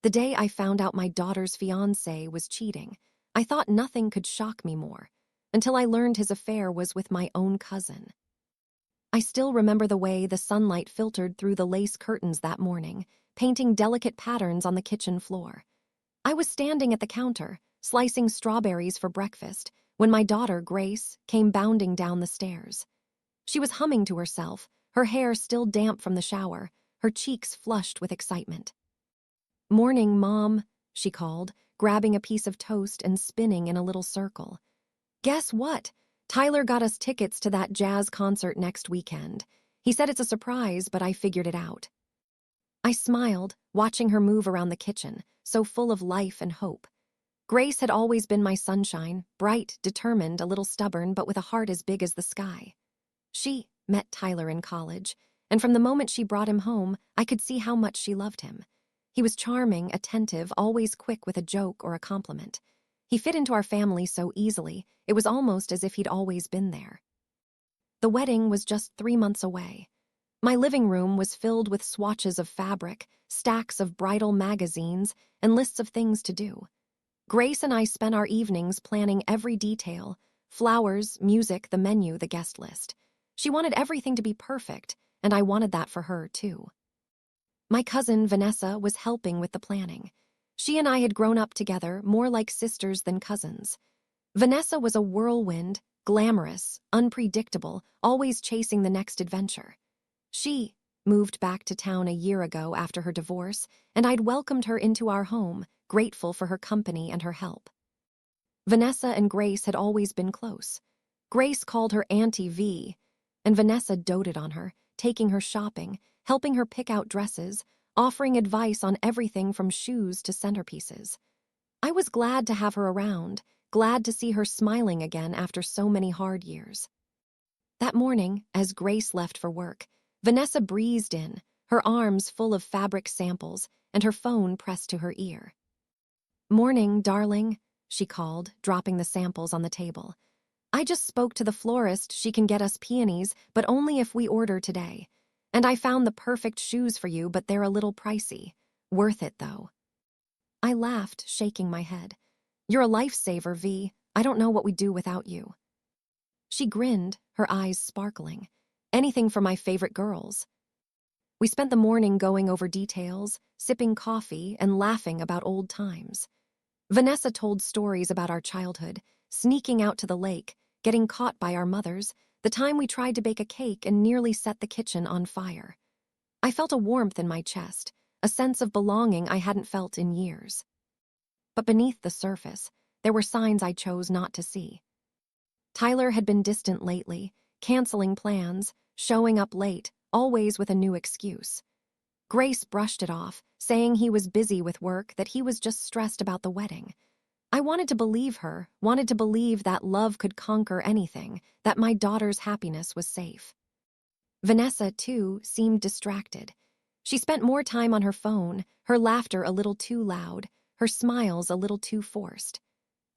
The day I found out my daughter's fiancé was cheating, I thought nothing could shock me more, until I learned his affair was with my own cousin. I still remember the way the sunlight filtered through the lace curtains that morning, painting delicate patterns on the kitchen floor. I was standing at the counter, slicing strawberries for breakfast, when my daughter, Grace, came bounding down the stairs. She was humming to herself, her hair still damp from the shower, her cheeks flushed with excitement. "Morning, Mom," she called, grabbing a piece of toast and spinning in a little circle. "Guess what? Tyler got us tickets to that jazz concert next weekend. He said it's a surprise, but I figured it out." I smiled, watching her move around the kitchen, so full of life and hope. Grace had always been my sunshine, bright, determined, a little stubborn, but with a heart as big as the sky. She met Tyler in college, and from the moment she brought him home, I could see how much she loved him. He was charming, attentive, always quick with a joke or a compliment. He fit into our family so easily, it was almost as if he'd always been there. The wedding was just 3 months away. My living room was filled with swatches of fabric, stacks of bridal magazines, and lists of things to do. Grace and I spent our evenings planning every detail: flowers, music, the menu, the guest list. She wanted everything to be perfect, and I wanted that for her, too. My cousin, Vanessa, was helping with the planning. She and I had grown up together, more like sisters than cousins. Vanessa was a whirlwind, glamorous, unpredictable, always chasing the next adventure. She moved back to town a year ago after her divorce, and I'd welcomed her into our home, grateful for her company and her help. Vanessa and Grace had always been close. Grace called her Auntie V, and Vanessa doted on her, taking her shopping, helping her pick out dresses, offering advice on everything from shoes to centerpieces. I was glad to have her around, glad to see her smiling again after so many hard years. That morning, as Grace left for work, Vanessa breezed in, her arms full of fabric samples and her phone pressed to her ear. "Morning, darling," she called, dropping the samples on the table. "I just spoke to the florist. She can get us peonies, but only if we order today. And I found the perfect shoes for you, but they're a little pricey. Worth it, though." I laughed, shaking my head. "You're a lifesaver, V. I don't know what we'd do without you." She grinned, her eyes sparkling. "Anything for my favorite girls." We spent the morning going over details, sipping coffee, and laughing about old times. Vanessa told stories about our childhood, sneaking out to the lake, getting caught by our mothers, the time we tried to bake a cake and nearly set the kitchen on fire. I felt a warmth in my chest, a sense of belonging I hadn't felt in years. But beneath the surface, there were signs I chose not to see. Tyler had been distant lately, canceling plans, showing up late, always with a new excuse. Grace brushed it off, saying he was busy with work, that he was just stressed about the wedding. I wanted to believe her, wanted to believe that love could conquer anything, that my daughter's happiness was safe. Vanessa, too, seemed distracted. She spent more time on her phone, her laughter a little too loud, her smiles a little too forced.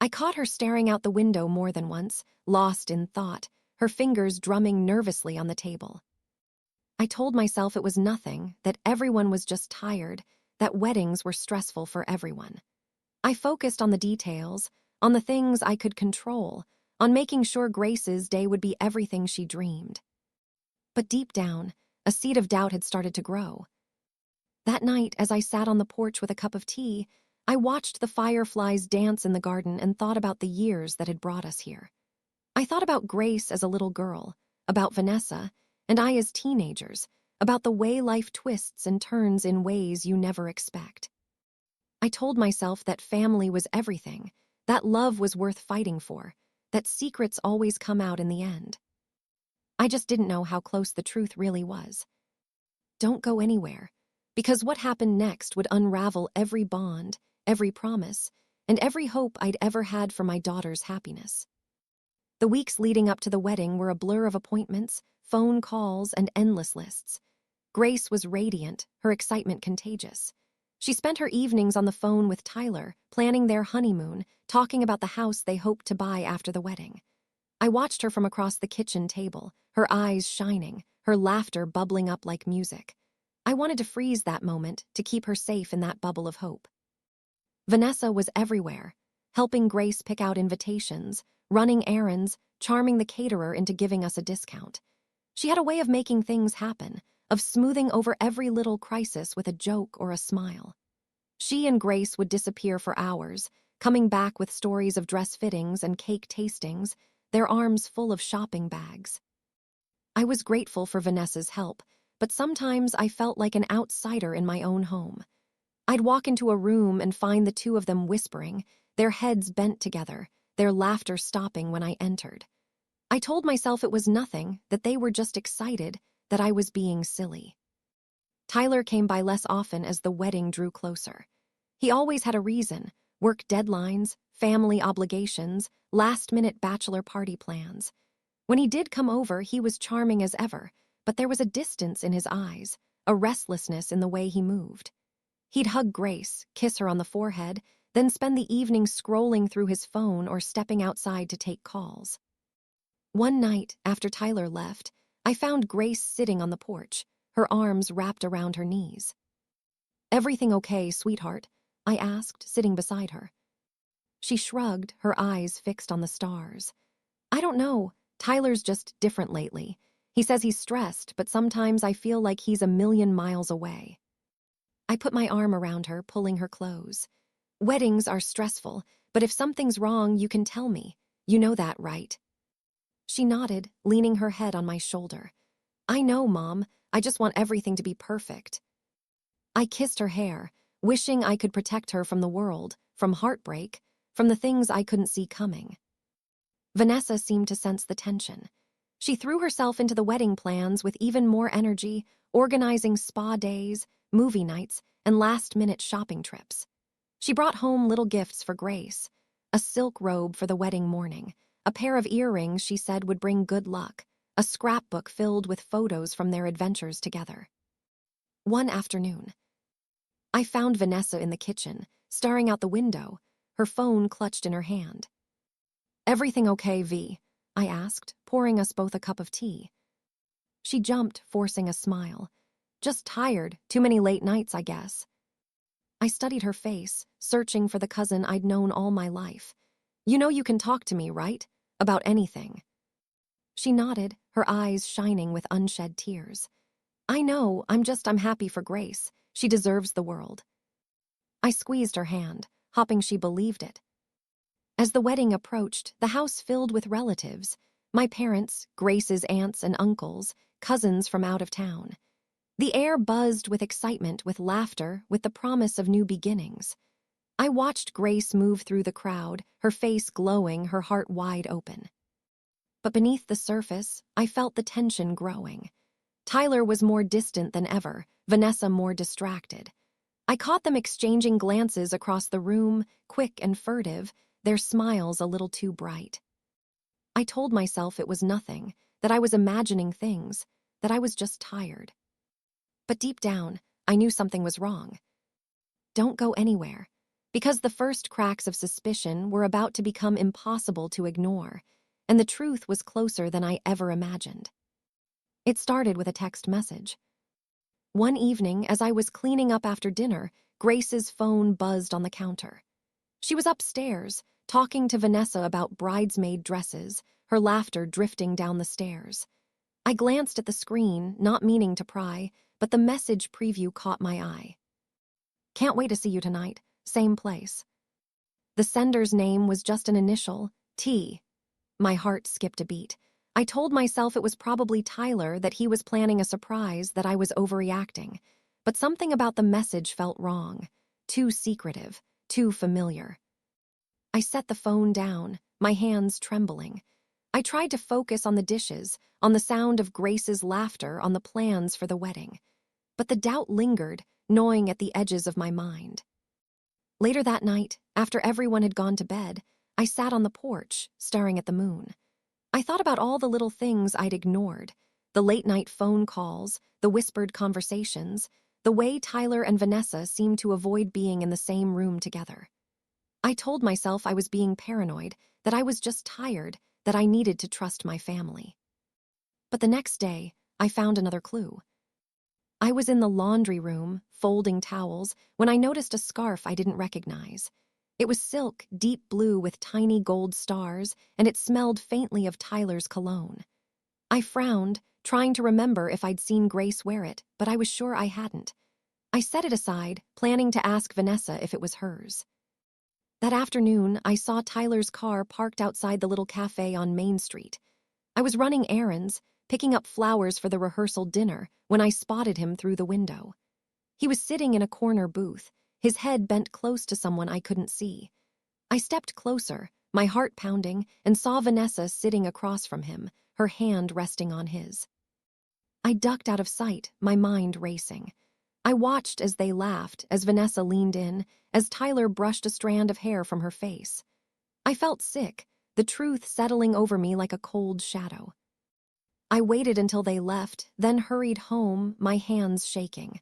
I caught her staring out the window more than once, lost in thought, her fingers drumming nervously on the table. I told myself it was nothing, that everyone was just tired, that weddings were stressful for everyone. I focused on the details, on the things I could control, on making sure Grace's day would be everything she dreamed. But deep down, a seed of doubt had started to grow. That night, as I sat on the porch with a cup of tea, I watched the fireflies dance in the garden and thought about the years that had brought us here. I thought about Grace as a little girl, about Vanessa, and I as teenagers, about the way life twists and turns in ways you never expect. I told myself that family was everything, that love was worth fighting for, that secrets always come out in the end. I just didn't know how close the truth really was. Don't go anywhere, because what happened next would unravel every bond, every promise, and every hope I'd ever had for my daughter's happiness. The weeks leading up to the wedding were a blur of appointments, phone calls, and endless lists. Grace was radiant, her excitement contagious. She spent her evenings on the phone with Tyler, planning their honeymoon, talking about the house they hoped to buy after the wedding. I watched her from across the kitchen table, her eyes shining, her laughter bubbling up like music. I wanted to freeze that moment, to keep her safe in that bubble of hope. Vanessa was everywhere, helping Grace pick out invitations, running errands, charming the caterer into giving us a discount. She had a way of making things happen, of smoothing over every little crisis with a joke or a smile. She and Grace would disappear for hours, coming back with stories of dress fittings and cake tastings, their arms full of shopping bags. I was grateful for Vanessa's help, but sometimes I felt like an outsider in my own home. I'd walk into a room and find the two of them whispering, their heads bent together, their laughter stopping when I entered. I told myself it was nothing, that they were just excited, that I was being silly. Tyler came by less often as the wedding drew closer. He always had a reason: work deadlines, family obligations, last-minute bachelor party plans. When he did come over, he was charming as ever, but there was a distance in his eyes, a restlessness in the way he moved. He'd hug Grace, kiss her on the forehead, then spend the evening scrolling through his phone or stepping outside to take calls. One night, after Tyler left, I found Grace sitting on the porch, her arms wrapped around her knees. "Everything okay, sweetheart?" I asked, sitting beside her. She shrugged, her eyes fixed on the stars. "I don't know. Tyler's just different lately. He says he's stressed, but sometimes I feel like he's a million miles away." I put my arm around her, pulling her close. "Weddings are stressful, but if something's wrong, you can tell me. You know that, right?" She nodded, leaning her head on my shoulder. "I know, Mom. I just want everything to be perfect." I kissed her hair, wishing I could protect her from the world, from heartbreak, from the things I couldn't see coming. Vanessa seemed to sense the tension. She threw herself into the wedding plans with even more energy, organizing spa days, movie nights, and last-minute shopping trips. She brought home little gifts for Grace: a silk robe for the wedding morning, a pair of earrings she said would bring good luck, a scrapbook filled with photos from their adventures together. One afternoon, I found Vanessa in the kitchen, staring out the window, her phone clutched in her hand. "Everything okay, V?" I asked, pouring us both a cup of tea. She jumped, forcing a smile. "Just tired, too many late nights, I guess." I studied her face, searching for the cousin I'd known all my life. "You know you can talk to me, right? About anything." She nodded, her eyes shining with unshed tears. "I know, I'm happy for Grace. She deserves the world." I squeezed her hand, hoping she believed it. As the wedding approached, the house filled with relatives: my parents, Grace's aunts and uncles, cousins from out of town. The air buzzed with excitement, with laughter, with the promise of new beginnings. I watched Grace move through the crowd, her face glowing, her heart wide open. But beneath the surface, I felt the tension growing. Tyler was more distant than ever, Vanessa more distracted. I caught them exchanging glances across the room, quick and furtive, their smiles a little too bright. I told myself it was nothing, that I was imagining things, that I was just tired. But deep down, I knew something was wrong. "Don't go anywhere," because the first cracks of suspicion were about to become impossible to ignore, and the truth was closer than I ever imagined. It started with a text message. One evening, as I was cleaning up after dinner, Grace's phone buzzed on the counter. She was upstairs, talking to Vanessa about bridesmaid dresses, her laughter drifting down the stairs. I glanced at the screen, not meaning to pry, but the message preview caught my eye. "Can't wait to see you tonight. Same place." The sender's name was just an initial, T. My heart skipped a beat. I told myself it was probably Tyler, that he was planning a surprise, that I was overreacting. But something about the message felt wrong. Too secretive, too familiar. I set the phone down, my hands trembling. I tried to focus on the dishes, on the sound of Grace's laughter, on the plans for the wedding. But the doubt lingered, gnawing at the edges of my mind. Later that night, after everyone had gone to bed, I sat on the porch, staring at the moon. I thought about all the little things I'd ignored: the late-night phone calls, the whispered conversations, the way Tyler and Vanessa seemed to avoid being in the same room together. I told myself I was being paranoid, that I was just tired, that I needed to trust my family. But the next day, I found another clue. I was in the laundry room, folding towels, when I noticed a scarf I didn't recognize. It was silk, deep blue with tiny gold stars, and it smelled faintly of Tyler's cologne. I frowned, trying to remember if I'd seen Grace wear it, but I was sure I hadn't. I set it aside, planning to ask Vanessa if it was hers. That afternoon, I saw Tyler's car parked outside the little cafe on Main Street. I was running errands, picking up flowers for the rehearsal dinner, when I spotted him through the window. He was sitting in a corner booth, his head bent close to someone I couldn't see. I stepped closer, my heart pounding, and saw Vanessa sitting across from him, her hand resting on his. I ducked out of sight, my mind racing. I watched as they laughed, as Vanessa leaned in, as Tyler brushed a strand of hair from her face. I felt sick, the truth settling over me like a cold shadow. I waited until they left, then hurried home, my hands shaking.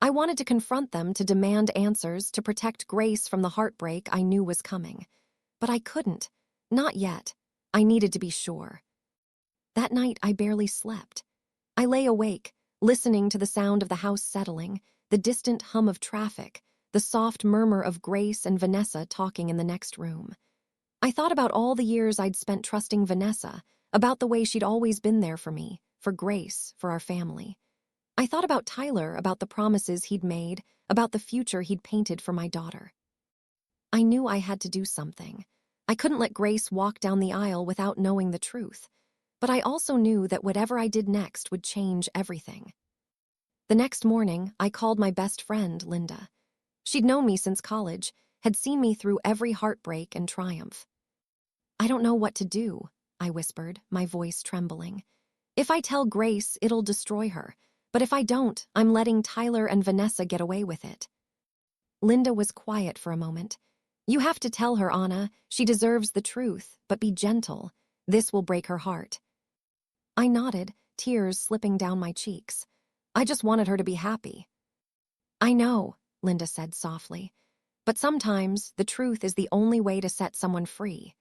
I wanted to confront them, to demand answers, to protect Grace from the heartbreak I knew was coming. But I couldn't. Not yet. I needed to be sure. That night, I barely slept. I lay awake, listening to the sound of the house settling, the distant hum of traffic, the soft murmur of Grace and Vanessa talking in the next room. I thought about all the years I'd spent trusting Vanessa, about the way she'd always been there for me, for Grace, for our family. I thought about Tyler, about the promises he'd made, about the future he'd painted for my daughter. I knew I had to do something. I couldn't let Grace walk down the aisle without knowing the truth. But I also knew that whatever I did next would change everything. The next morning, I called my best friend, Linda. She'd known me since college, had seen me through every heartbreak and triumph. "I don't know what to do," I whispered, my voice trembling. "If I tell Grace, it'll destroy her. But if I don't, I'm letting Tyler and Vanessa get away with it." Linda was quiet for a moment. "You have to tell her, Anna. She deserves the truth, but be gentle. This will break her heart." I nodded, tears slipping down my cheeks. I just wanted her to be happy. "I know," Linda said softly. "But sometimes the truth is the only way to set someone free."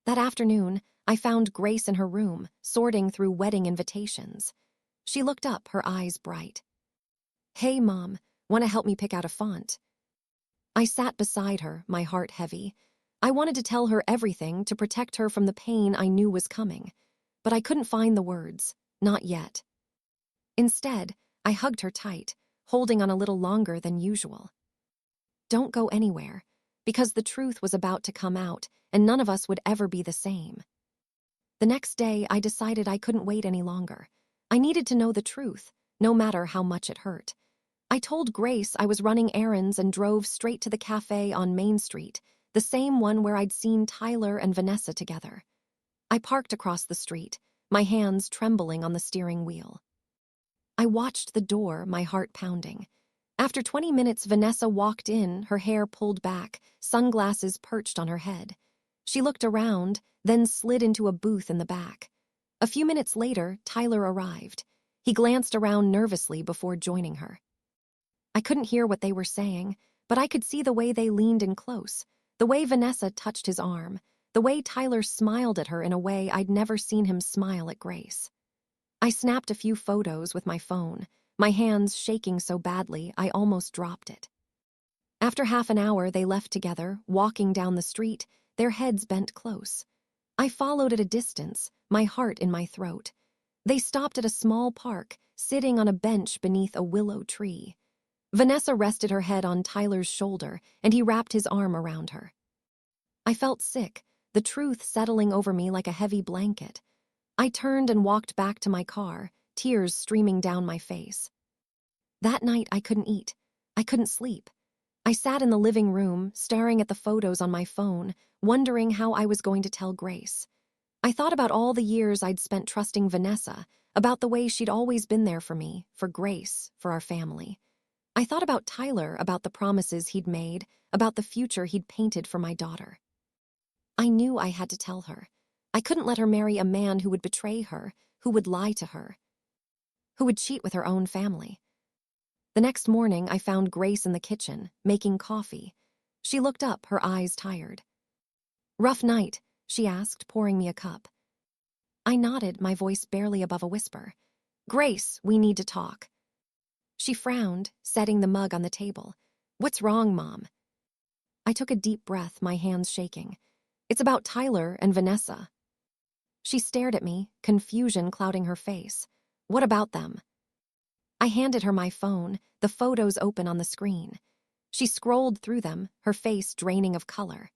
That afternoon, I found Grace in her room, sorting through wedding invitations. She looked up, her eyes bright. "Hey, Mom, want to help me pick out a font?" I sat beside her, my heart heavy. I wanted to tell her everything, to protect her from the pain I knew was coming. But I couldn't find the words, not yet. Instead, I hugged her tight, holding on a little longer than usual. "Don't go anywhere," because the truth was about to come out, and none of us would ever be the same. The next day, I decided I couldn't wait any longer. I needed to know the truth, no matter how much it hurt. I told Grace I was running errands and drove straight to the cafe on Main Street, the same one where I'd seen Tyler and Vanessa together. I parked across the street, my hands trembling on the steering wheel. I watched the door, my heart pounding. After 20 minutes, Vanessa walked in, her hair pulled back, sunglasses perched on her head. She looked around, then slid into a booth in the back. A few minutes later, Tyler arrived. He glanced around nervously before joining her. I couldn't hear what they were saying, but I could see the way they leaned in close, the way Vanessa touched his arm, the way Tyler smiled at her in a way I'd never seen him smile at Grace. I snapped a few photos with my phone, my hands shaking so badly I almost dropped it. After half an hour, they left together, walking down the street, their heads bent close. I followed at a distance, my heart in my throat. They stopped at a small park, sitting on a bench beneath a willow tree. Vanessa rested her head on Tyler's shoulder, and he wrapped his arm around her. I felt sick, the truth settling over me like a heavy blanket. I turned and walked back to my car, tears streaming down my face. That night, I couldn't eat. I couldn't sleep. I sat in the living room, staring at the photos on my phone, wondering how I was going to tell Grace. I thought about all the years I'd spent trusting Vanessa, about the way she'd always been there for me, for Grace, for our family. I thought about Tyler, about the promises he'd made, about the future he'd painted for my daughter. I knew I had to tell her. I couldn't let her marry a man who would betray her, who would lie to her, who would cheat with her own family. The next morning, I found Grace in the kitchen, making coffee. She looked up, her eyes tired. "Rough night?" she asked, pouring me a cup. I nodded, my voice barely above a whisper. "Grace, we need to talk." She frowned, setting the mug on the table. "What's wrong, Mom?" I took a deep breath, my hands shaking. "It's about Tyler and Vanessa." She stared at me, confusion clouding her face. "What about them?" I handed her my phone, the photos open on the screen. She scrolled through them, her face draining of color.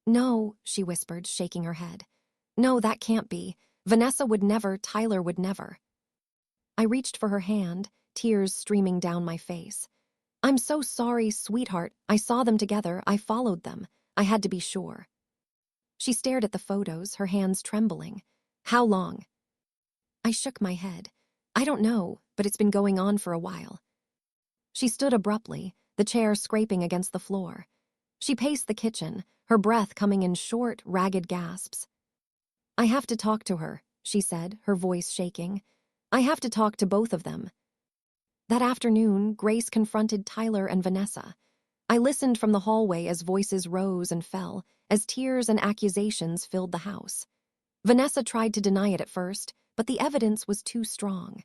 "No," she whispered, shaking her head. "No, that can't be. Vanessa would never, Tyler would never." I reached for her hand, tears streaming down my face. "I'm so sorry, sweetheart. I saw them together. I followed them. I had to be sure." She stared at the photos, her hands trembling. "How long?" I shook my head. "I don't know, but it's been going on for a while." She stood abruptly, the chair scraping against the floor. She paced the kitchen, her breath coming in short, ragged gasps. "I have to talk to her," she said, her voice shaking. "I have to talk to both of them." That afternoon, Grace confronted Tyler and Vanessa. I listened from the hallway as voices rose and fell, as tears and accusations filled the house. Vanessa tried to deny it at first, but the evidence was too strong.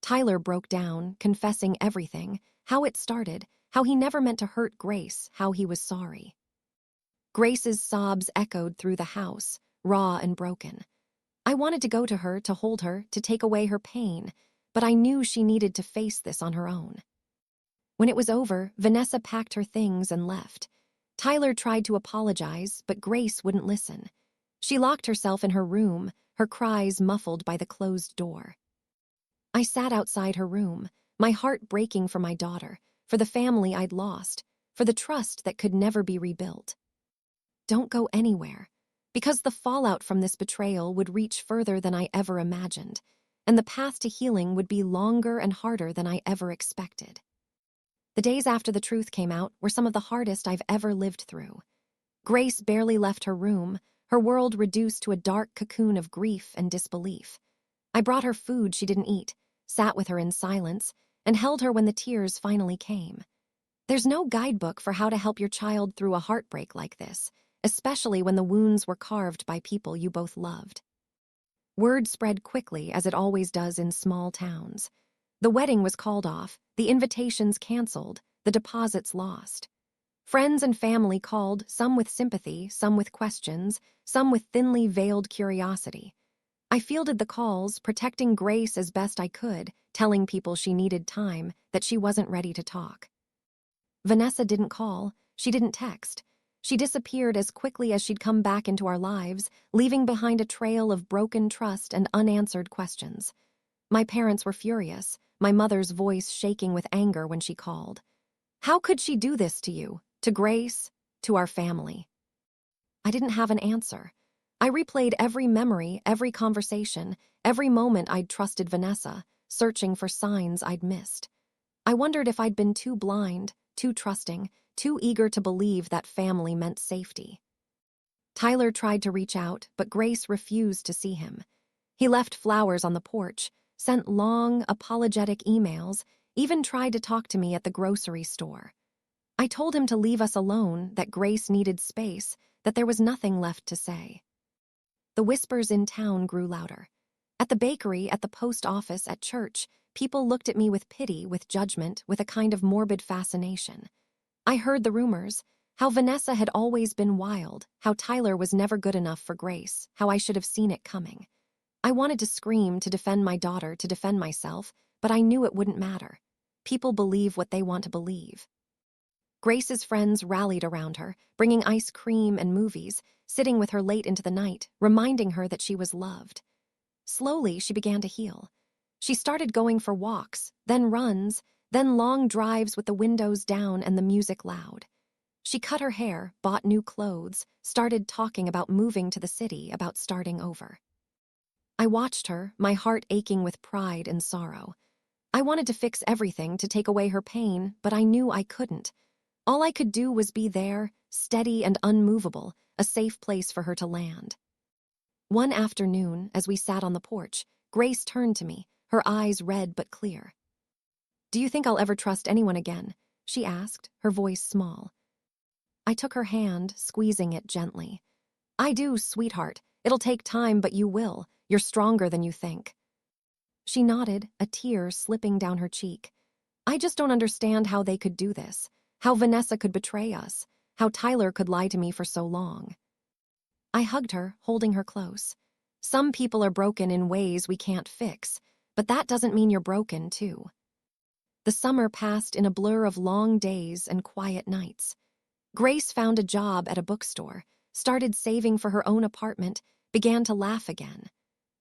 Tyler broke down, confessing everything, how it started, how he never meant to hurt Grace, how he was sorry. Grace's sobs echoed through the house, raw and broken. I wanted to go to her, to hold her, to take away her pain, but I knew she needed to face this on her own. When it was over, Vanessa packed her things and left. Tyler tried to apologize, but Grace wouldn't listen. She locked herself in her room, her cries muffled by the closed door. I sat outside her room, my heart breaking for my daughter, for the family I'd lost, for the trust that could never be rebuilt. Don't go anywhere, because the fallout from this betrayal would reach further than I ever imagined, and the path to healing would be longer and harder than I ever expected. The days after the truth came out were some of the hardest I've ever lived through. Grace barely left her room, her world reduced to a dark cocoon of grief and disbelief. I brought her food she didn't eat, sat with her in silence, and held her when the tears finally came. There's no guidebook for how to help your child through a heartbreak like this, especially when the wounds were carved by people you both loved. Word spread quickly, as it always does in small towns. The wedding was called off, the invitations canceled, the deposits lost. Friends and family called, some with sympathy, some with questions, some with thinly veiled curiosity. I fielded the calls, protecting Grace as best I could, telling people she needed time, that she wasn't ready to talk. Vanessa didn't call, she didn't text. She disappeared as quickly as she'd come back into our lives, leaving behind a trail of broken trust and unanswered questions. My parents were furious, my mother's voice shaking with anger when she called. How could she do this to you, to Grace, to our family? I didn't have an answer. I replayed every memory, every conversation, every moment I'd trusted Vanessa, searching for signs I'd missed. I wondered if I'd been too blind, too trusting, too eager to believe that family meant safety. Tyler tried to reach out, but Grace refused to see him. He left flowers on the porch, sent long, apologetic emails, even tried to talk to me at the grocery store. I told him to leave us alone, that Grace needed space, that there was nothing left to say. The whispers in town grew louder. At the bakery, at the post office, at church, people looked at me with pity, with judgment, with a kind of morbid fascination. I heard the rumors, how Vanessa had always been wild, how Tyler was never good enough for Grace, how I should have seen it coming. I wanted to scream, to defend my daughter, to defend myself, but I knew it wouldn't matter. People believe what they want to believe. Grace's friends rallied around her, bringing ice cream and movies, sitting with her late into the night, reminding her that she was loved. Slowly, she began to heal. She started going for walks, then runs, then long drives with the windows down and the music loud. She cut her hair, bought new clothes, started talking about moving to the city, about starting over. I watched her, my heart aching with pride and sorrow. I wanted to fix everything, to take away her pain, but I knew I couldn't. All I could do was be there, steady and unmovable, a safe place for her to land. One afternoon, as we sat on the porch, Grace turned to me, her eyes red but clear. "Do you think I'll ever trust anyone again?" she asked, her voice small. I took her hand, squeezing it gently. "I do, sweetheart. It'll take time, but you will. You're stronger than you think." She nodded, a tear slipping down her cheek. I just don't understand how they could do this, how Vanessa could betray us, how Tyler could lie to me for so long. I hugged her, holding her close. Some people are broken in ways we can't fix, but that doesn't mean you're broken, too. The summer passed in a blur of long days and quiet nights. Grace found a job at a bookstore, started saving for her own apartment, began to laugh again.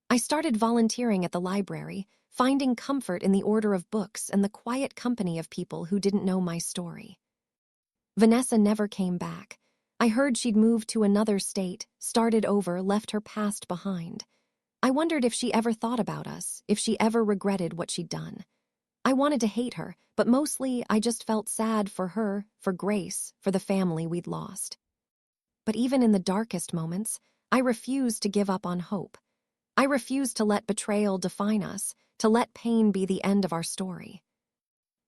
I started volunteering at the library, finding comfort in the order of books and the quiet company of people who didn't know my story. Vanessa never came back. I heard she'd moved to another state, started over, left her past behind. I wondered if she ever thought about us, if she ever regretted what she'd done. I wanted to hate her, but mostly I just felt sad for her, for Grace, for the family we'd lost. But even in the darkest moments, I refused to give up on hope. I refused to let betrayal define us, to let pain be the end of our story.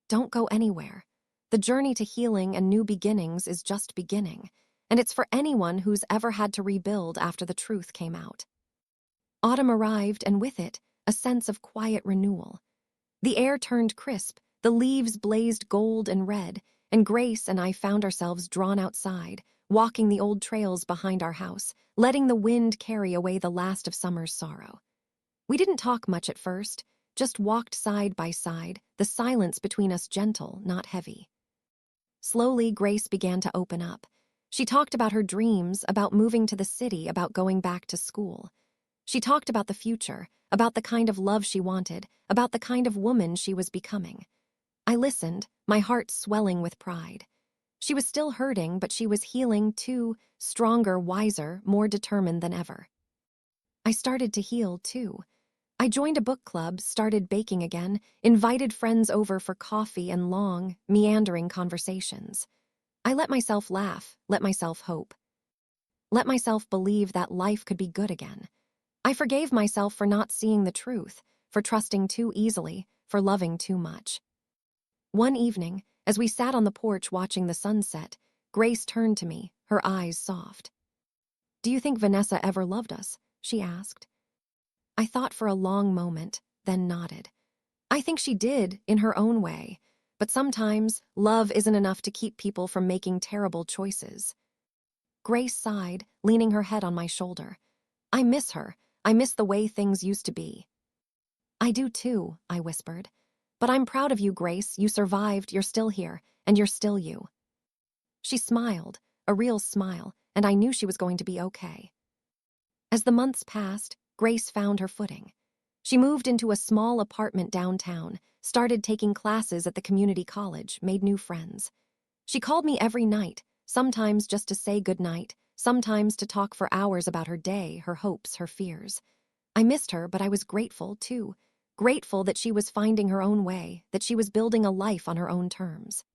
Don't go anywhere. The journey to healing and new beginnings is just beginning, and it's for anyone who's ever had to rebuild after the truth came out. Autumn arrived, and with it, a sense of quiet renewal. The air turned crisp, the leaves blazed gold and red, and Grace and I found ourselves drawn outside, walking the old trails behind our house, letting the wind carry away the last of summer's sorrow. We didn't talk much at first, just walked side by side, the silence between us gentle, not heavy. Slowly, Grace began to open up. She talked about her dreams, about moving to the city, about going back to school. She talked about the future, about the kind of love she wanted, about the kind of woman she was becoming. I listened, my heart swelling with pride. She was still hurting, but she was healing too, stronger, wiser, more determined than ever. I started to heal too. I joined a book club, started baking again, invited friends over for coffee and long, meandering conversations. I let myself laugh, let myself hope. Let myself believe that life could be good again. I forgave myself for not seeing the truth, for trusting too easily, for loving too much. One evening, as we sat on the porch watching the sunset, Grace turned to me, her eyes soft. "Do you think Vanessa ever loved us?" she asked. I thought for a long moment, then nodded. I think she did, in her own way, but sometimes love isn't enough to keep people from making terrible choices. Grace sighed, leaning her head on my shoulder. "I miss her. I miss the way things used to be." "I do too," I whispered. "But I'm proud of you, Grace. You survived, you're still here, and you're still you." She smiled, a real smile, and I knew she was going to be okay. As the months passed, Grace found her footing. She moved into a small apartment downtown, started taking classes at the community college, made new friends. She called me every night, sometimes just to say goodnight, sometimes to talk for hours about her day, her hopes, her fears. I missed her, but I was grateful, too. Grateful that she was finding her own way, that she was building a life on her own terms.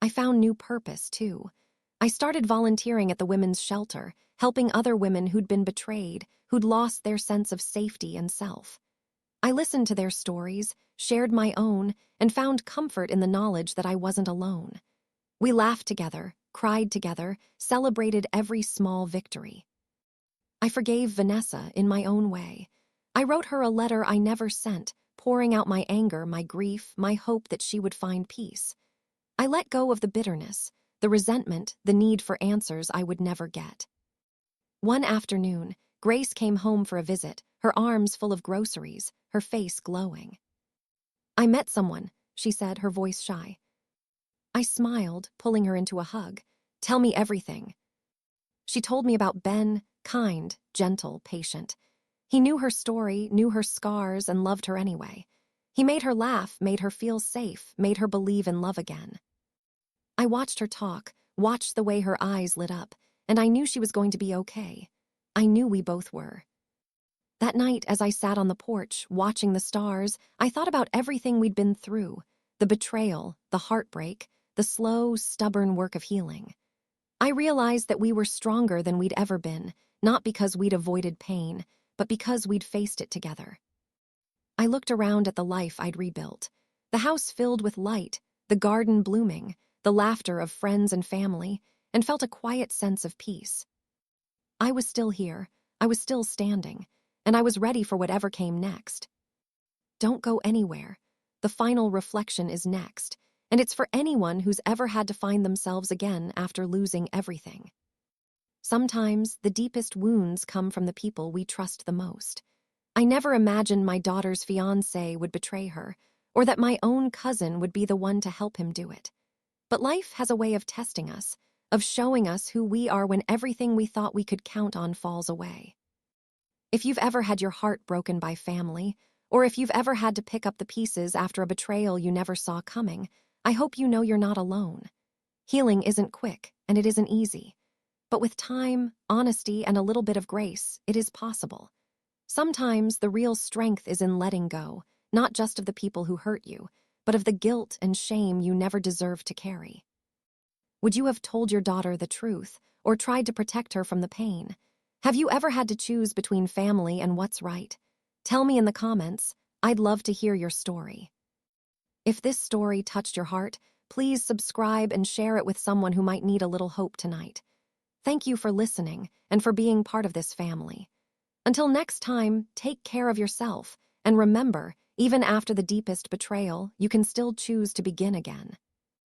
I found new purpose, too. I started volunteering at the women's shelter, helping other women who'd been betrayed, who'd lost their sense of safety and self. I listened to their stories, shared my own, and found comfort in the knowledge that I wasn't alone. We laughed together, cried together, celebrated every small victory. I forgave Vanessa in my own way. I wrote her a letter I never sent, pouring out my anger, my grief, my hope that she would find peace. I let go of the bitterness, the resentment, the need for answers I would never get. One afternoon, Grace came home for a visit, her arms full of groceries, her face glowing. "I met someone," she said, her voice shy. I smiled, pulling her into a hug. "Tell me everything." She told me about Ben, kind, gentle, patient. He knew her story, knew her scars, and loved her anyway. He made her laugh, made her feel safe, made her believe in love again. I watched her talk, watched the way her eyes lit up, and I knew she was going to be okay. I knew we both were. That night, as I sat on the porch, watching the stars, I thought about everything we'd been through, the betrayal, the heartbreak, the slow, stubborn work of healing. I realized that we were stronger than we'd ever been, not because we'd avoided pain, but because we'd faced it together. I looked around at the life I'd rebuilt, the house filled with light, the garden blooming, the laughter of friends and family, and felt a quiet sense of peace. I was still here, I was still standing, and I was ready for whatever came next. "Don't go anywhere." The final reflection is next, and it's for anyone who's ever had to find themselves again after losing everything. Sometimes the deepest wounds come from the people we trust the most. I never imagined my daughter's fiancé would betray her, or that my own cousin would be the one to help him do it. But life has a way of testing us, of showing us who we are when everything we thought we could count on falls away. If you've ever had your heart broken by family, or if you've ever had to pick up the pieces after a betrayal you never saw coming, I hope you know you're not alone. Healing isn't quick, and it isn't easy. But with time, honesty, and a little bit of grace, it is possible. Sometimes the real strength is in letting go, not just of the people who hurt you, but of the guilt and shame you never deserved to carry. Would you have told your daughter the truth, or tried to protect her from the pain? Have you ever had to choose between family and what's right? Tell me in the comments. I'd love to hear your story. If this story touched your heart, please subscribe and share it with someone who might need a little hope tonight. Thank you for listening and for being part of this family. Until next time, take care of yourself, and remember, even after the deepest betrayal, you can still choose to begin again.